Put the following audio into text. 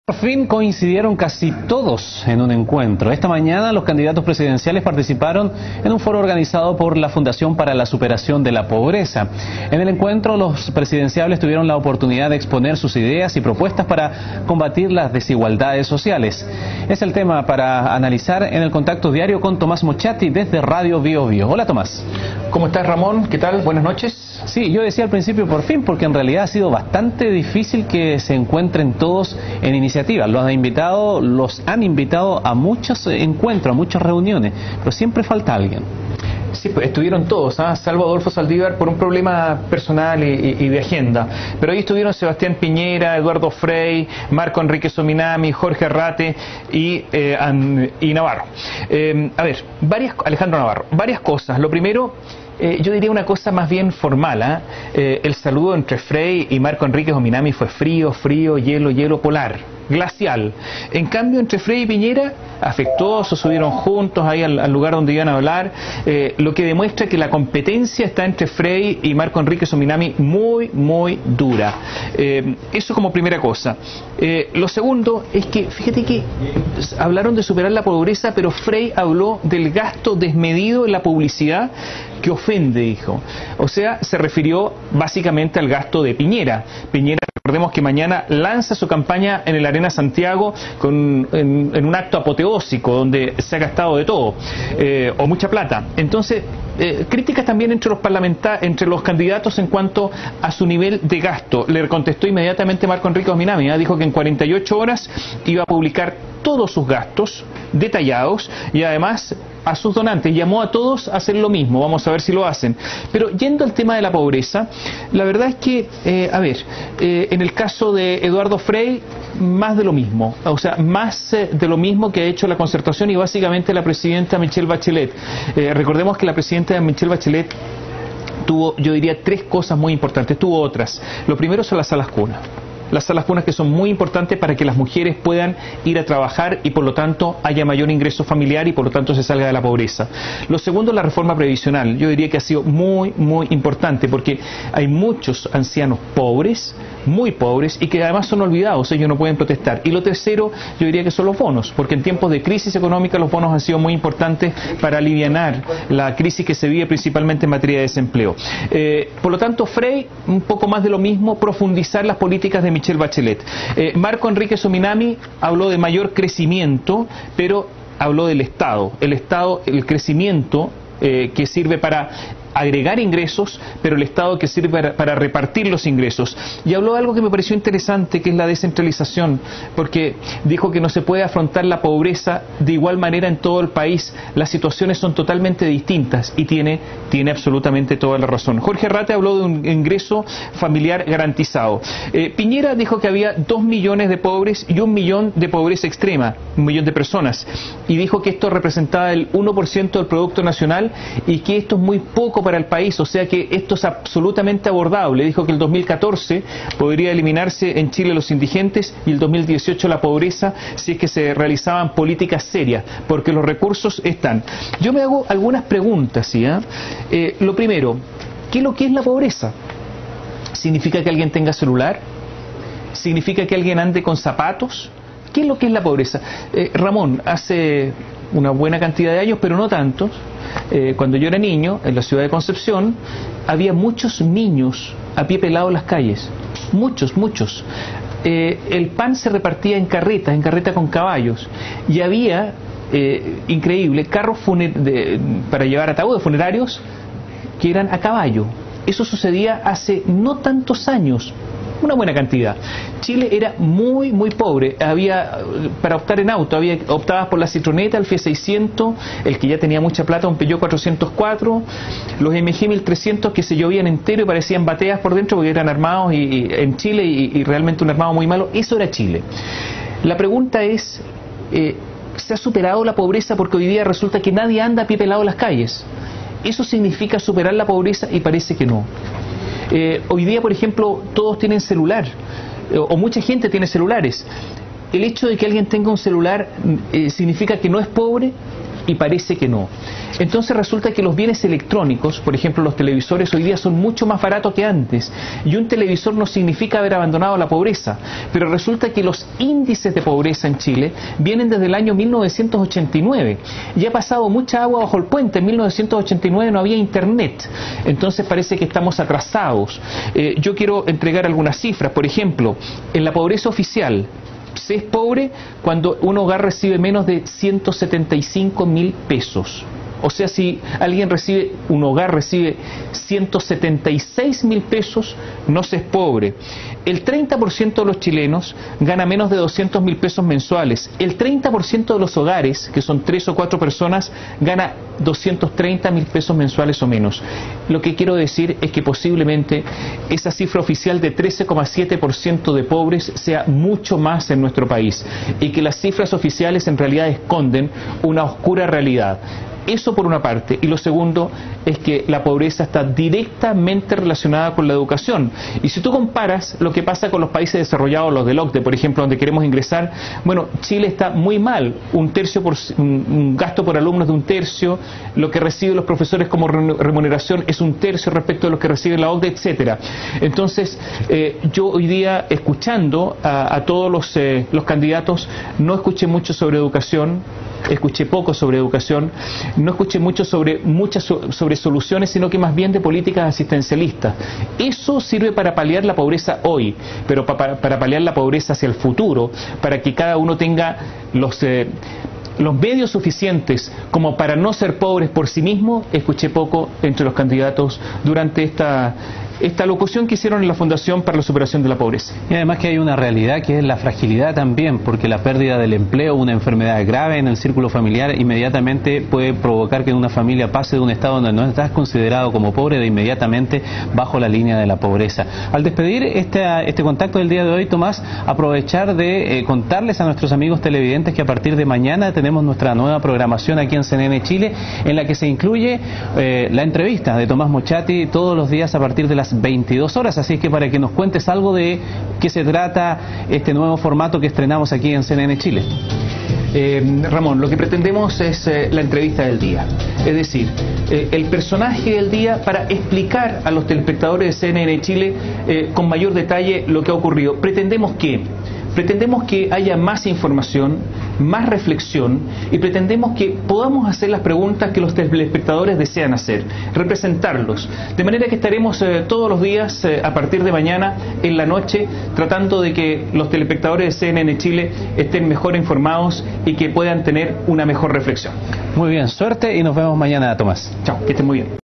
Por fin coincidieron casi todos en un encuentro. Esta mañana los candidatos presidenciales participaron en un foro organizado por la Fundación para la Superación de la Pobreza. En el encuentro los presidenciables tuvieron la oportunidad de exponer sus ideas y propuestas para combatir las desigualdades sociales. Es el tema para analizar en el contacto diario con Tomás Mochati desde Radio Bio Bio. Hola Tomás. ¿Cómo estás, Ramón? ¿Qué tal? Buenas noches. Sí, yo decía al principio por fin, porque en realidad ha sido bastante difícil que se encuentren todos en iniciativa. Los han invitado a muchos encuentros, a muchas reuniones, pero siempre falta alguien. Sí, pues estuvieron todos, salvo Adolfo Saldívar por un problema personal y de agenda. Pero ahí estuvieron Sebastián Piñera, Eduardo Frei, Marco Enrique Sominami, Jorge Arrate y Navarro. Alejandro Navarro. Varias cosas. Lo primero, yo diría una cosa más bien formal. El saludo entre Frei y Marco Enrique Sominami fue frío, hielo polar, glacial. En cambio, entre Frei y Piñera, afectuosos, subieron juntos ahí al lugar donde iban a hablar, lo que demuestra que la competencia está entre Frei y Marco Enrique Sominami muy dura. Eso como primera cosa. Lo segundo es que, fíjate que hablaron de superar la pobreza, pero Frei habló del gasto desmedido en la publicidad que ofende, dijo. O sea, se refirió básicamente al gasto de Piñera. Recordemos que mañana lanza su campaña en el Arena Santiago en un acto apoteósico donde se ha gastado de todo, o mucha plata. Entonces, críticas también entre los candidatos en cuanto a su nivel de gasto. Le contestó inmediatamente Marco Enrique Sominami, dijo que en 48 horas iba a publicar todos sus gastos detallados y además a sus donantes, llamó a todos a hacer lo mismo. Vamos a ver si lo hacen. Pero yendo al tema de la pobreza, la verdad es que, en el caso de Eduardo Frei, más de lo mismo, o sea, más de lo mismo que ha hecho la Concertación y básicamente la presidenta Michelle Bachelet. Recordemos que la presidenta Michelle Bachelet tuvo, yo diría, tres cosas muy importantes, tuvo otras. Lo primero son las salas cunas. Las salas cunas que son muy importantes para que las mujeres puedan ir a trabajar y por lo tanto haya mayor ingreso familiar y por lo tanto se salga de la pobreza. Lo segundo, la reforma previsional. Yo diría que ha sido muy importante porque hay muchos ancianos pobres, muy pobres y que además son olvidados, ellos no pueden protestar. Y lo tercero, yo diría que son los bonos, porque en tiempos de crisis económica los bonos han sido muy importantes para alivianar la crisis que se vive principalmente en materia de desempleo. Por lo tanto, Frei, un poco más de lo mismo, profundizar las políticas de Michelle Bachelet. Marco Enrique Sominami habló de mayor crecimiento, pero habló del Estado. El crecimiento que sirve para agregar ingresos, pero el Estado que sirve para repartir los ingresos. Y habló de algo que me pareció interesante, que es la descentralización, porque dijo que no se puede afrontar la pobreza de igual manera en todo el país. Las situaciones son totalmente distintas y tiene absolutamente toda la razón. Jorge Arrate habló de un ingreso familiar garantizado. Piñera dijo que había 2 millones de pobres y 1 millón de pobreza extrema, 1 millón de personas, y dijo que esto representaba el 1% del Producto Nacional y que esto es muy poco para el país, o sea que esto es absolutamente abordable. Dijo que el 2014 podría eliminarse en Chile los indigentes y el 2018 la pobreza si es que se realizaban políticas serias, porque los recursos están. Yo me hago algunas preguntas, ¿sí? Lo primero, ¿qué es lo que es la pobreza? ¿Significa que alguien tenga celular? ¿Significa que alguien ande con zapatos? ¿Qué es lo que es la pobreza? Ramón, hace una buena cantidad de años, pero no tantos, cuando yo era niño, en la ciudad de Concepción, había muchos niños a pie pelado en las calles. Muchos. El pan se repartía en carreta con caballos. Y había, increíble, carros para llevar ataúdes funerarios que eran a caballo. Eso sucedía hace no tantos años. Una buena cantidad. Chile era muy pobre. Para optar en auto, optabas por la Citroneta, el Fiat 600, el que ya tenía mucha plata, un Peugeot 404, los MG 1300 que se llovían entero y parecían bateas por dentro porque eran armados en Chile y realmente un armado muy malo. Eso era Chile. La pregunta es, ¿se ha superado la pobreza? Porque hoy día resulta que nadie anda a pie pelado en las calles. ¿Eso significa superar la pobreza? Y parece que no. Hoy día, por ejemplo, todos tienen celular, o mucha gente tiene celulares. ¿El hecho de que alguien tenga un celular significa que no es pobre? y parece que no. Entonces resulta que los bienes electrónicos, por ejemplo los televisores, hoy día son mucho más baratos que antes, y un televisor no significa haber abandonado la pobreza, pero resulta que los índices de pobreza en Chile vienen desde el año 1989, y ha pasado mucha agua bajo el puente. En 1989 no había internet, entonces parece que estamos atrasados. Yo quiero entregar algunas cifras. Por ejemplo, en la pobreza oficial se es pobre cuando un hogar recibe menos de 175.000 pesos. O sea, si un hogar recibe 176.000 pesos, no se es pobre. El 30% de los chilenos gana menos de 200.000 pesos mensuales. El 30% de los hogares, que son 3 o 4 personas, gana 230.000 pesos mensuales o menos. Lo que quiero decir es que posiblemente esa cifra oficial de 13,7% de pobres sea mucho más en nuestro país, y que las cifras oficiales en realidad esconden una oscura realidad. Eso por una parte. Y lo segundo es que la pobreza está directamente relacionada con la educación. Y si tú comparas lo que pasa con los países desarrollados, los del OCDE, por ejemplo, donde queremos ingresar, bueno, Chile está muy mal. Un gasto por alumnos de 1/3, lo que reciben los profesores como remuneración es 1/3 respecto a lo que recibe la OCDE, etcétera. Entonces, yo hoy día, escuchando a todos los candidatos, no escuché mucho sobre educación, escuché poco sobre educación, no escuché mucho sobre soluciones, sino que más bien de políticas asistencialistas. Eso sirve para paliar la pobreza hoy, pero para paliar la pobreza hacia el futuro, para que cada uno tenga los medios suficientes como para no ser pobres por sí mismo, escuché poco entre los candidatos durante esta locución que hicieron en la Fundación para la Superación de la Pobreza. Y además que hay una realidad que es la fragilidad también, porque la pérdida del empleo, una enfermedad grave en el círculo familiar, inmediatamente puede provocar que una familia pase de un estado donde no estás considerado como pobre, de inmediatamente bajo la línea de la pobreza. Al despedir este contacto del día de hoy, Tomás, aprovechar de contarles a nuestros amigos televidentes que a partir de mañana tenemos nuestra nueva programación aquí en CNN Chile, en la que se incluye la entrevista de Tomás Mochati todos los días a partir de las 22 horas, así que para que nos cuentes algo de qué se trata este nuevo formato que estrenamos aquí en CNN Chile. Ramón, lo que pretendemos es la entrevista del día, es decir, el personaje del día para explicar a los telespectadores de CNN Chile con mayor detalle lo que ha ocurrido. Pretendemos que haya más información, más reflexión, y pretendemos que podamos hacer las preguntas que los telespectadores desean hacer, representarlos. De manera que estaremos todos los días a partir de mañana en la noche tratando de que los telespectadores de CNN Chile estén mejor informados y que puedan tener una mejor reflexión. Muy bien, suerte y nos vemos mañana, Tomás. Chao, que estén muy bien.